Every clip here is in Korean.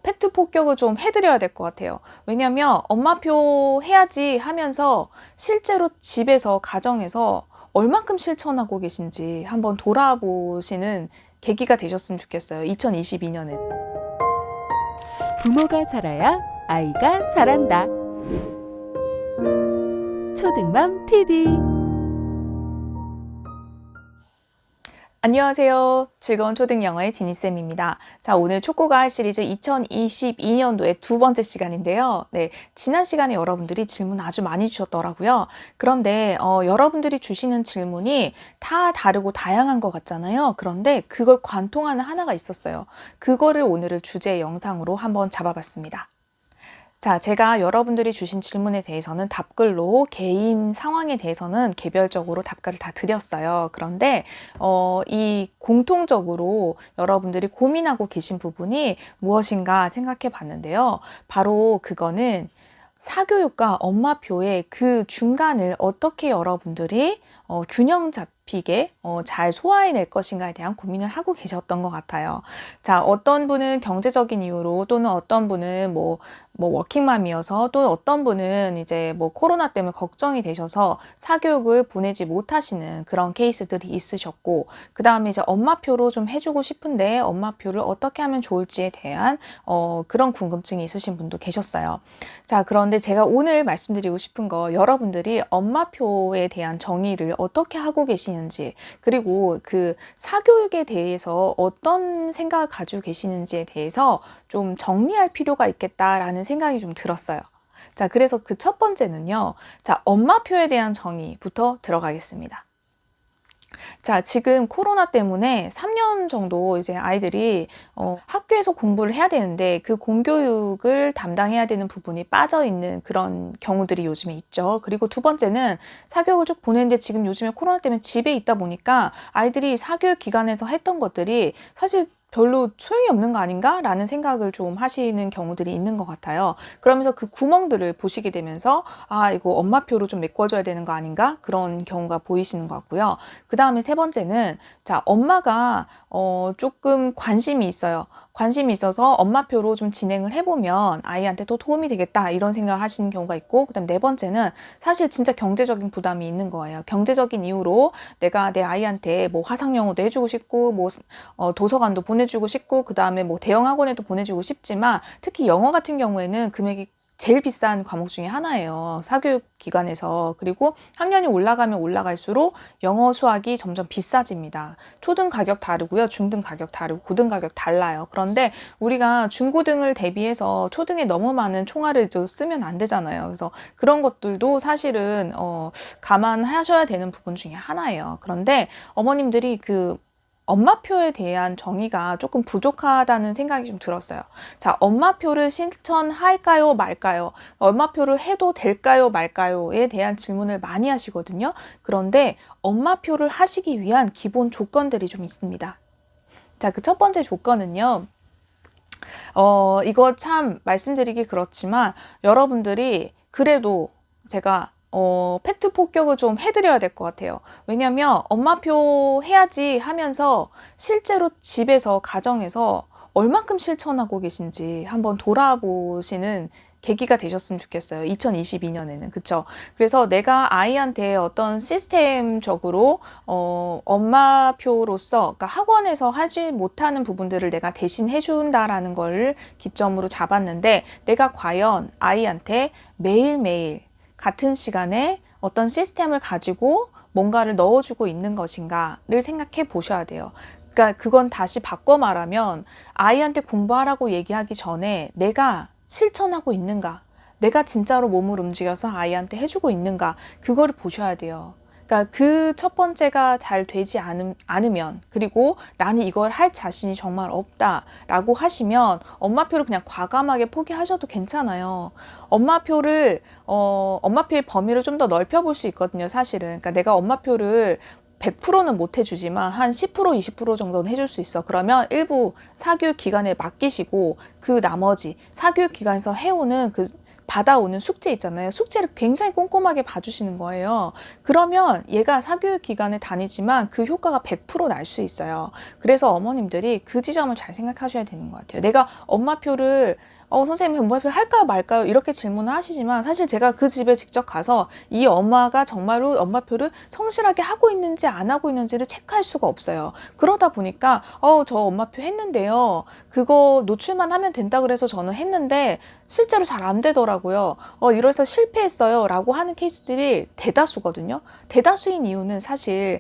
팩트 폭격을 좀 해드려야 될 것 같아요. 왜냐면 엄마표 해야지 하면서 실제로 집에서, 가정에서 얼만큼 실천하고 계신지 한번 돌아보시는 계기가 되셨으면 좋겠어요. 2022년에. 부모가 잘해야 아이가 잘한다. 초등맘 TV. 안녕하세요. 즐거운 초등 영어의 지니쌤입니다. 자, 오늘 촉구가을 시리즈 2022년도의 두 번째 시간인데요. 네, 지난 시간에 여러분들이 질문 아주 많이 주셨더라고요. 그런데 여러분들이 주시는 질문이 다 다르고 다양한 것 같잖아요. 그런데 그걸 관통하는 하나가 있었어요. 그거를 오늘의 주제 영상으로 한번 잡아봤습니다. 자, 제가 여러분들이 주신 질문에 대해서는 답글로 개인 상황에 대해서는 개별적으로 답글을 다 드렸어요. 그런데 이 공통적으로 여러분들이 고민하고 계신 부분이 무엇인가 생각해 봤는데요. 바로 그거는 사교육과 엄마표의 그 중간을 어떻게 여러분들이 균형 잡히게 잘 소화해낼 것인가에 대한 고민을 하고 계셨던 것 같아요. 자, 어떤 분은 경제적인 이유로, 또는 어떤 분은 뭐 워킹맘이어서, 또 어떤 분은 이제 뭐 코로나 때문에 걱정이 되셔서 사교육을 보내지 못하시는 그런 케이스들이 있으셨고, 그 다음에 이제 엄마표로 좀 해주고 싶은데 엄마표를 어떻게 하면 좋을지에 대한 그런 궁금증이 있으신 분도 계셨어요. 자, 그런데 제가 오늘 말씀드리고 싶은 거, 여러분들이 엄마표에 대한 정의를 어떻게 하고 계시는지, 그리고 그 사교육에 대해서 어떤 생각을 가지고 계시는지에 대해서 좀 정리할 필요가 있겠다라는 생각이 좀 들었어요. 자, 그래서 그 첫 번째는요. 자, 엄마표에 대한 정의부터 들어가겠습니다. 자, 지금 코로나 때문에 3년 정도 이제 아이들이 학교에서 공부를 해야 되는데 그 공교육을 담당해야 되는 부분이 빠져 있는 그런 경우들이 요즘에 있죠. 그리고 두 번째는 사교육을 쭉 보내는데 지금 요즘에 코로나 때문에 집에 있다 보니까 아이들이 사교육 기관에서 했던 것들이 사실 별로 소용이 없는 거 아닌가? 라는 생각을 좀 하시는 경우들이 있는 것 같아요. 그러면서 그 구멍들을 보시게 되면서 아, 이거 엄마표로 좀 메꿔줘야 되는 거 아닌가? 그런 경우가 보이시는 것 같고요. 그 다음에 세 번째는 자, 엄마가 조금 관심이 있어요. 관심이 있어서 엄마표로 좀 진행을 해보면 아이한테 또 도움이 되겠다 이런 생각을 하시는 경우가 있고, 그 다음 네 번째는 사실 진짜 경제적인 부담이 있는 거예요. 경제적인 이유로 내가 내 아이한테 뭐 화상영어도 해주고 싶고 뭐 도서관도 보내주고 싶고 그 다음에 뭐 대형 학원에도 보내주고 싶지만 특히 영어 같은 경우에는 금액이 제일 비싼 과목 중에 하나예요. 사교육 기관에서. 그리고 학년이 올라가면 올라갈수록 영어 수학이 점점 비싸집니다. 초등 가격 다르고요. 중등 가격 다르고 고등 가격 달라요. 그런데 우리가 중고등을 대비해서 초등에 너무 많은 총알을 좀 쓰면 안 되잖아요. 그래서 그런 것들도 사실은 감안하셔야 되는 부분 중에 하나예요. 그런데 어머님들이 그 엄마표에 대한 정의가 조금 부족하다는 생각이 좀 들었어요. 자, 엄마표를 실천할까요, 말까요? 엄마표를 해도 될까요, 말까요?에 대한 질문을 많이 하시거든요. 그런데 엄마표를 하시기 위한 기본 조건들이 좀 있습니다. 자, 그 첫 번째 조건은요. 이거 참 말씀드리기 그렇지만 여러분들이 그래도 제가 팩트 폭격을 좀 해드려야 될 것 같아요. 왜냐면 엄마표 해야지 하면서 실제로 집에서, 가정에서 얼만큼 실천하고 계신지 한번 돌아보시는 계기가 되셨으면 좋겠어요. 2022년에는. 그쵸? 그래서 내가 아이한테 어떤 시스템적으로 엄마표로서, 그러니까 학원에서 하지 못하는 부분들을 내가 대신 해준다라는 걸 기점으로 잡았는데, 내가 과연 아이한테 매일매일 같은 시간에 어떤 시스템을 가지고 뭔가를 넣어주고 있는 것인가를 생각해 보셔야 돼요. 그러니까 그건 다시 바꿔 말하면 아이한테 공부하라고 얘기하기 전에 내가 실천하고 있는가, 내가 진짜로 몸을 움직여서 아이한테 해주고 있는가, 그거를 보셔야 돼요. 그러니까 그 첫 번째가 잘 되지 않으면, 그리고 나는 이걸 할 자신이 정말 없다라고 하시면 엄마표를 그냥 과감하게 포기하셔도 괜찮아요. 엄마표의 범위를 좀 더 넓혀볼 수 있거든요, 사실은. 그러니까 내가 엄마표를 100%는 못 해주지만 한 10%, 20% 정도는 해줄 수 있어. 그러면 일부 사교육 기관에 맡기시고 그 나머지 사교육 기관에서 해오는 받아오는 숙제 있잖아요. 숙제를 굉장히 꼼꼼하게 봐주시는 거예요. 그러면 얘가 사교육 기관에 다니지만 그 효과가 100% 날 수 있어요. 그래서 어머님들이 그 지점을 잘 생각하셔야 되는 것 같아요. 내가 엄마표를 선생님 엄마표 할까요 말까요? 이렇게 질문을 하시지만 사실 제가 그 집에 직접 가서 이 엄마가 정말로 엄마표를 성실하게 하고 있는지 안 하고 있는지를 체크할 수가 없어요. 그러다 보니까 저 엄마표 했는데요. 그거 노출만 하면 된다 그래서 저는 했는데 실제로 잘 안 되더라고요. 이래서 실패했어요 라고 하는 케이스들이 대다수거든요. 대다수인 이유는 사실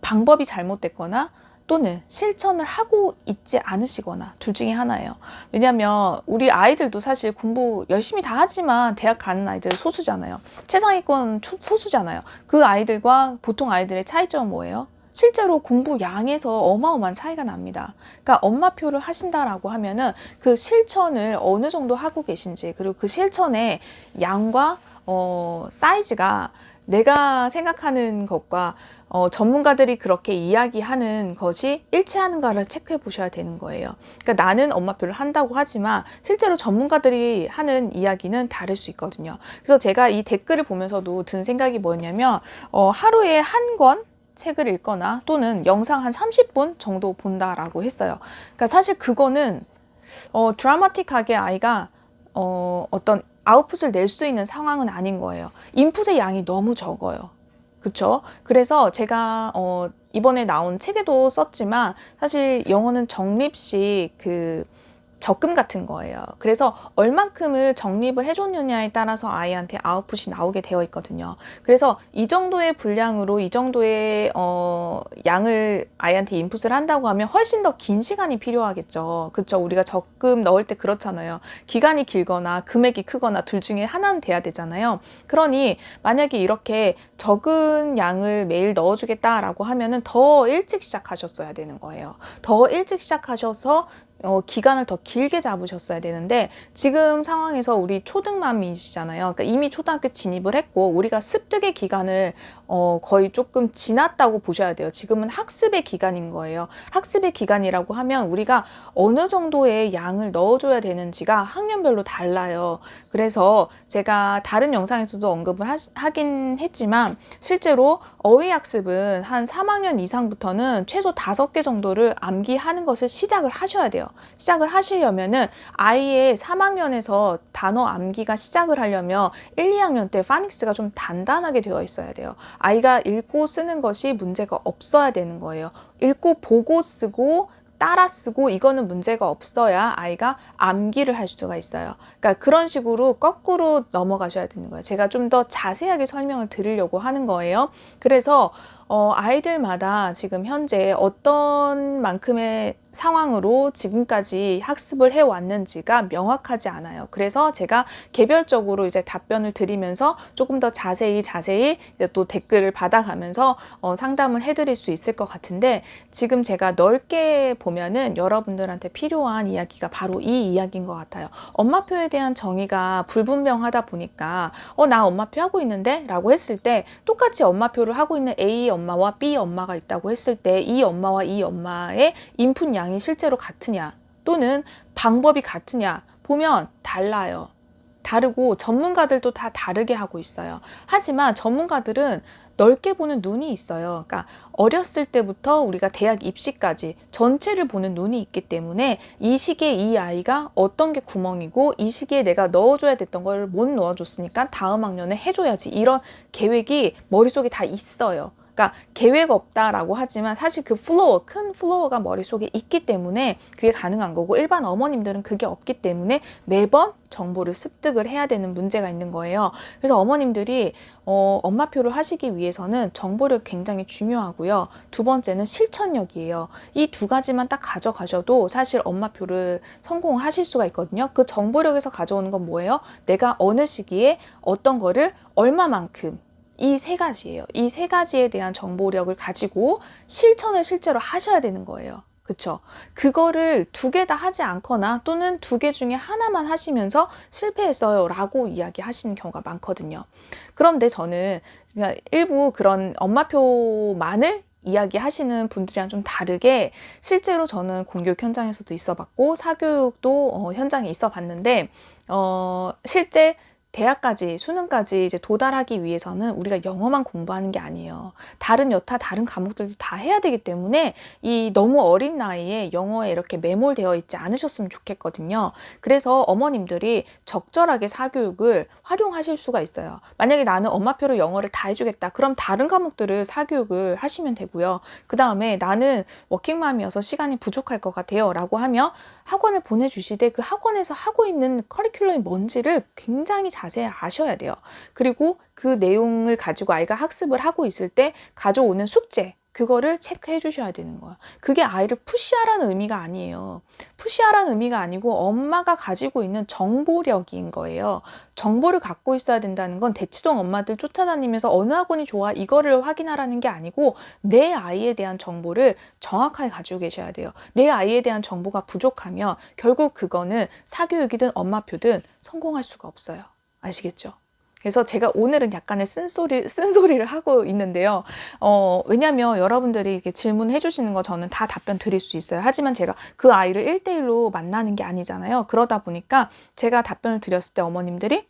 방법이 잘못됐거나 또는 실천을 하고 있지 않으시거나 둘 중에 하나예요. 왜냐하면 우리 아이들도 사실 공부 열심히 다 하지만 대학 가는 아이들 소수잖아요. 최상위권 소수잖아요. 그 아이들과 보통 아이들의 차이점은 뭐예요? 실제로 공부 양에서 어마어마한 차이가 납니다. 그러니까 엄마표를 하신다라고 하면은 그 실천을 어느 정도 하고 계신지, 그리고 그 실천의 양과 사이즈가 내가 생각하는 것과 전문가들이 그렇게 이야기하는 것이 일치하는가를 체크해 보셔야 되는 거예요. 그러니까 나는 엄마표를 한다고 하지만 실제로 전문가들이 하는 이야기는 다를 수 있거든요. 그래서 제가 이 댓글을 보면서도 든 생각이 뭐였냐면 하루에 한 권 책을 읽거나 또는 영상 한 30분 정도 본다라고 했어요. 그러니까 사실 그거는 드라마틱하게 아이가 어떤 아웃풋을 낼 수 있는 상황은 아닌 거예요. 인풋의 양이 너무 적어요. 그쵸? 그래서 제가 이번에 나온 책에도 썼지만 사실 영어는 정립식 적금 같은 거예요. 그래서 얼만큼을 적립을 해줬느냐에 따라서 아이한테 아웃풋이 나오게 되어 있거든요. 그래서 이 정도의 분량으로 이 정도의 양을 아이한테 인풋을 한다고 하면 훨씬 더 긴 시간이 필요하겠죠. 그렇죠? 우리가 적금 넣을 때 그렇잖아요. 기간이 길거나 금액이 크거나 둘 중에 하나는 돼야 되잖아요. 그러니 만약에 이렇게 적은 양을 매일 넣어주겠다라고 하면은 더 일찍 시작하셨어야 되는 거예요. 더 일찍 시작하셔서 기간을 더 길게 잡으셨어야 되는데 지금 상황에서 우리 초등맘이시잖아요. 그러니까 이미 초등학교 진입을 했고 우리가 습득의 기간을 거의 조금 지났다고 보셔야 돼요. 지금은 학습의 기간인 거예요. 학습의 기간이라고 하면 우리가 어느 정도의 양을 넣어줘야 되는지가 학년별로 달라요. 그래서 제가 다른 영상에서도 언급을 하긴 했지만 실제로 어휘학습은 한 3학년 이상부터는 최소 5개 정도를 암기하는 것을 시작을 하셔야 돼요. 시작을 하시려면은 아이의 3학년에서 단어 암기가 시작을 하려면 1, 2학년 때 파닉스가 좀 단단하게 되어 있어야 돼요. 아이가 읽고 쓰는 것이 문제가 없어야 되는 거예요. 읽고 보고 쓰고 따라 쓰고 이거는 문제가 없어야 아이가 암기를 할 수가 있어요. 그러니까 그런 식으로 거꾸로 넘어가셔야 되는 거예요. 제가 좀 더 자세하게 설명을 드리려고 하는 거예요. 그래서 아이들마다 지금 현재 어떤 만큼의 상황으로 지금까지 학습을 해왔는지가 명확하지 않아요. 그래서 제가 개별적으로 이제 답변을 드리면서 조금 더 자세히 이제 또 댓글을 받아가면서 상담을 해드릴 수 있을 것 같은데 지금 제가 넓게 보면은 여러분들한테 필요한 이야기가 바로 이 이야기인 것 같아요. 엄마표에 대한 정의가 불분명하다 보니까 나 엄마표 하고 있는데? 라고 했을 때 똑같이 엄마표를 하고 있는 A 엄마와 B 엄마가 있다고 했을 때 이 엄마와 이 엄마의 인풋 양이 실제로 같으냐 또는 방법이 같으냐 보면 달라요. 다르고 전문가들도 다 다르게 하고 있어요. 하지만 전문가들은 넓게 보는 눈이 있어요. 그러니까 어렸을 때부터 우리가 대학 입시까지 전체를 보는 눈이 있기 때문에 이 시기에 이 아이가 어떤 게 구멍이고 이 시기에 내가 넣어줘야 됐던 걸 못 넣어줬으니까 다음 학년에 해줘야지 이런 계획이 머릿속에 다 있어요. 그러니까 계획 없다라고 하지만 사실 그 큰 플로어가 머릿속에 있기 때문에 그게 가능한 거고 일반 어머님들은 그게 없기 때문에 매번 정보를 습득을 해야 되는 문제가 있는 거예요. 그래서 어머님들이 엄마표를 하시기 위해서는 정보력 굉장히 중요하고요. 두 번째는 실천력이에요. 이 두 가지만 딱 가져가셔도 사실 엄마표를 성공하실 수가 있거든요. 그 정보력에서 가져오는 건 뭐예요? 내가 어느 시기에 어떤 거를 얼마만큼 이 세 가지예요. 이 세 가지에 대한 정보력을 가지고 실천을 실제로 하셔야 되는 거예요. 그쵸? 그거를 두 개 다 하지 않거나 또는 두 개 중에 하나만 하시면서 실패했어요 라고 이야기하시는 경우가 많거든요. 그런데 저는 일부 그런 엄마표만을 이야기하시는 분들이랑 좀 다르게 실제로 저는 공교육 현장에서도 있어 봤고 사교육도 현장에 있어 봤는데 실제 대학까지 수능까지 이제 도달하기 위해서는 우리가 영어만 공부하는 게 아니에요. 다른 여타 다른 과목들도 다 해야 되기 때문에 이 너무 어린 나이에 영어에 이렇게 매몰되어 있지 않으셨으면 좋겠거든요. 그래서 어머님들이 적절하게 사교육을 활용하실 수가 있어요. 만약에 나는 엄마표로 영어를 다 해주겠다. 그럼 다른 과목들을 사교육을 하시면 되고요. 그 다음에 나는 워킹맘이어서 시간이 부족할 것 같아요 라고 하면 학원을 보내주시되 그 학원에서 하고 있는 커리큘럼이 뭔지를 굉장히 자세히 아셔야 돼요. 그리고 그 내용을 가지고 아이가 학습을 하고 있을 때 가져오는 숙제, 그거를 체크해 주셔야 되는 거예요. 그게 아이를 푸시하라는 의미가 아니에요. 푸시하라는 의미가 아니고 엄마가 가지고 있는 정보력인 거예요. 정보를 갖고 있어야 된다는 건 대치동 엄마들 쫓아다니면서 어느 학원이 좋아 이거를 확인하라는 게 아니고 내 아이에 대한 정보를 정확하게 가지고 계셔야 돼요. 내 아이에 대한 정보가 부족하면 결국 그거는 사교육이든 엄마표든 성공할 수가 없어요. 아시겠죠? 그래서 제가 오늘은 약간의 쓴소리를 하고 있는데요. 왜냐면 여러분들이 이렇게 질문해 주시는 거 저는 다 답변 드릴 수 있어요. 하지만 제가 그 아이를 1대1로 만나는 게 아니잖아요. 그러다 보니까 제가 답변을 드렸을 때 어머님들이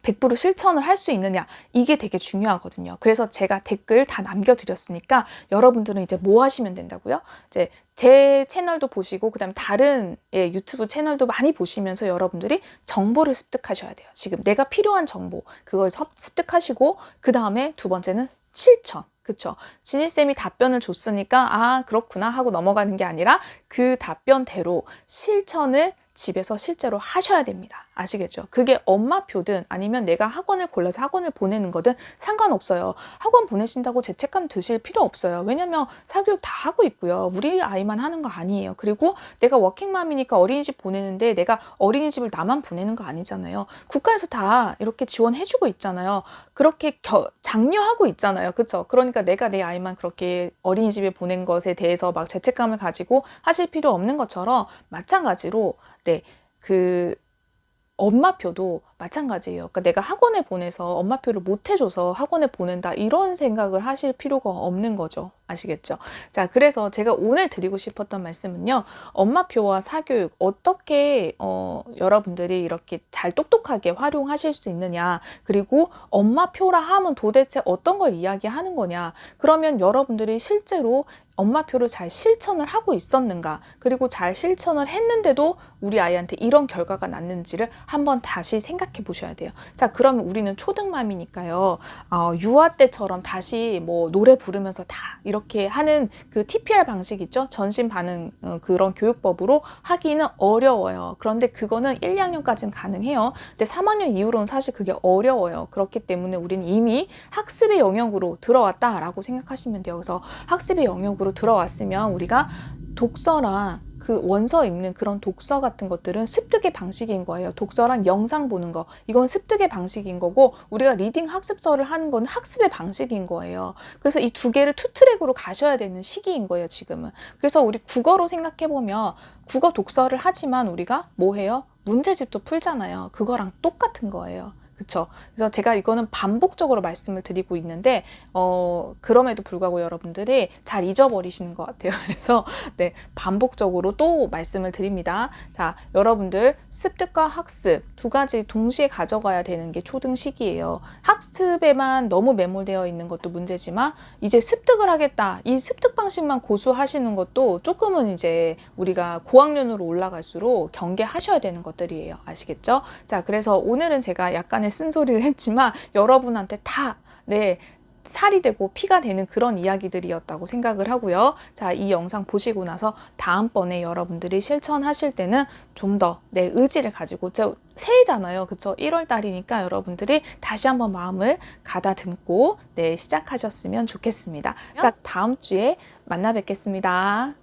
100% 실천을 할 수 있느냐, 이게 되게 중요하거든요. 그래서 제가 댓글 다 남겨드렸으니까 여러분들은 이제 뭐 하시면 된다고요? 이제 제 채널도 보시고 그다음에 다른 유튜브 채널도 많이 보시면서 여러분들이 정보를 습득하셔야 돼요. 지금 내가 필요한 정보 그걸 습득하시고 그 다음에 두 번째는 실천. 그쵸? 지니쌤이 답변을 줬으니까 아 그렇구나 하고 넘어가는 게 아니라 그 답변대로 실천을 집에서 실제로 하셔야 됩니다. 아시겠죠? 그게 엄마표든 아니면 내가 학원을 골라서 학원을 보내는 거든 상관없어요. 학원 보내신다고 죄책감 드실 필요 없어요. 왜냐면 사교육 다 하고 있고요. 우리 아이만 하는 거 아니에요. 그리고 내가 워킹맘이니까 어린이집 보내는데 내가 어린이집을 나만 보내는 거 아니잖아요. 국가에서 다 이렇게 지원해주고 있잖아요. 그렇게 장려하고 있잖아요. 그렇죠? 그러니까 내가 내 아이만 그렇게 어린이집에 보낸 것에 대해서 막 죄책감을 가지고 하실 필요 없는 것처럼 마찬가지로 그 엄마표도 마찬가지예요. 그러니까 내가 학원에 보내서 엄마표를 못 해줘서 학원에 보낸다 이런 생각을 하실 필요가 없는 거죠. 아시겠죠? 자, 그래서 제가 오늘 드리고 싶었던 말씀은요. 엄마표와 사교육 어떻게 여러분들이 이렇게 잘 똑똑하게 활용하실 수 있느냐, 그리고 엄마표라 하면 도대체 어떤 걸 이야기하는 거냐, 그러면 여러분들이 실제로 엄마표를 잘 실천을 하고 있었는가, 그리고 잘 실천을 했는데도 우리 아이한테 이런 결과가 났는지를 한번 다시 생각해 보셔야 돼요. 자, 그러면 우리는 초등맘이니까요. 유아 때처럼 다시 뭐 노래 부르면서 다 이렇게 하는 그 TPR 방식 있죠? 전신 반응 그런 교육법으로 하기는 어려워요. 그런데 그거는 1, 2학년까지는 가능해요. 근데 3학년 이후로는 사실 그게 어려워요. 그렇기 때문에 우리는 이미 학습의 영역으로 들어왔다라고 생각하시면 돼요. 그래서 학습의 영역으로 들어왔으면 우리가 독서랑 그 원서 읽는 그런 독서 같은 것들은 습득의 방식인 거예요. 독서랑 영상 보는 거, 이건 습득의 방식인 거고, 우리가 리딩 학습서를 하는 건 학습의 방식인 거예요. 그래서 이 두 개를 투 트랙으로 가셔야 되는 시기인 거예요, 지금은. 그래서 우리 국어로 생각해보면 국어 독서를 하지만 우리가 뭐 해요? 문제집도 풀잖아요. 그거랑 똑같은 거예요. 그쵸? 그래서 제가 이거는 반복적으로 말씀을 드리고 있는데 그럼에도 불구하고 여러분들이 잘 잊어버리시는 것 같아요. 그래서 네, 반복적으로 또 말씀을 드립니다. 자, 여러분들 습득과 학습 두 가지 동시에 가져가야 되는 게 초등 시기예요. 학습에만 너무 매몰되어 있는 것도 문제지만 이제 습득을 하겠다, 이 습득 방식만 고수하시는 것도 조금은 이제 우리가 고학년으로 올라갈수록 경계하셔야 되는 것들이에요. 아시겠죠? 자, 그래서 오늘은 제가 약간의 쓴소리를 했지만 여러분한테 다 살이 되고 피가 되는 그런 이야기들이었다고 생각을 하고요. 자, 이 영상 보시고 나서 다음번에 여러분들이 실천하실 때는 좀 더 내 의지를 가지고, 새해잖아요. 그쵸? 1월 달이니까 여러분들이 다시 한번 마음을 가다듬고 시작하셨으면 좋겠습니다. 자, 다음 주에 만나 뵙겠습니다.